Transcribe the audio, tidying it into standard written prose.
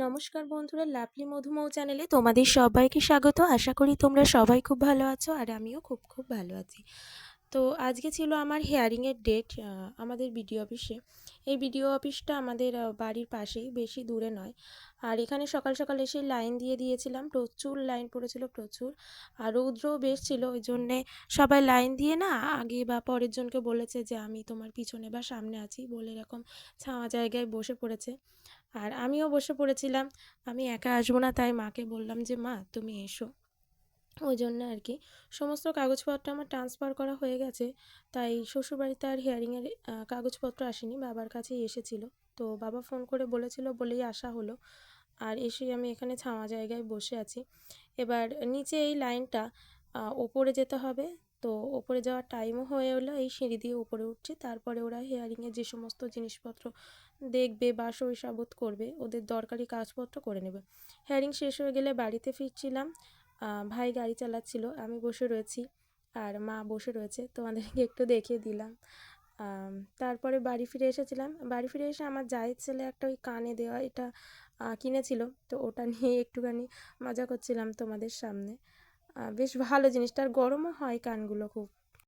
নমস্কার বন্ধুরা, লাভলি মধুমৌ চ্যানেলে তোমাদের সবাইকে স্বাগত। আশা করি তোমরা সবাই খুব ভালো আছো আর আমিও খুব খুব ভালো আছি। তো আজকে ছিল আমার হিয়ারিংয়ের ডেট আমাদের বিডিও অফিসে। এই বিডিও অফিসটা আমাদের বাড়ির পাশেই, বেশি দূরে নয়। আর এখানে সকাল সকাল এসে লাইন দিয়ে দিয়েছিলাম, প্রচুর লাইন পড়েছিল, প্রচুর। আর রৌদ্রও বেশ ছিল, ওই জন্যে সবাই লাইন দিয়ে না আগে বা পরের জনকে বলেছে যে আমি তোমার পিছনে বা সামনে আছি বলে এরকম ছাওয়া জায়গায় বসে পড়েছে। আর আমিও বসে পড়েছিলাম। আমি একা আসবো না, তাই মাকে বললাম যে মা তুমি এসো। ওই জন্য আর কি সমস্ত কাগজপত্র আমার ট্রান্সফার করা হয়ে গেছে। তাই শ্বশুরবাড়িতে আর হিয়ারিংয়ের কাগজপত্র আসেনি, বাবার কাছেই এসেছিলো। তো বাবা ফোন করে বলেছিল বলেই আসা হলো। আর এসেই আমি এখানে ছাওয়া জায়গায় বসে আছি। এবার নিচে এই লাইনটা ওপরে যেতে হবে। তো ওপরে যাওয়ার টাইমও হয়ে এলো, এই সিঁড়ি দিয়ে উপরে উঠছি। তারপরে ওরা হিয়ারিংয়ে যে সমস্ত জিনিসপত্র দেখবে বা সইসাবুত করবে, ওদের দরকারি কাগজপত্র করে নেবে। হিয়ারিং শেষ হয়ে গেলে বাড়িতে ফিরছিলাম। ভাই গাড়ি চালাচ্ছিল, আমি বসে রয়েছি আর মা বসে রয়েছে, তোমাদেরকে একটু দেখিয়ে দিলাম। তারপরে বাড়ি ফিরে এসেছিলাম। বাড়ি ফিরে এসে আমার জায়ের ছেলে একটা ওই কানে দেওয়া এটা কিনেছিল, তো ওটা নিয়ে একটুখানি মজা করছিলাম তোমাদের সামনে। বেশ ভালো জিনিসটা, আর গরমও হয় কানগুলো খুব।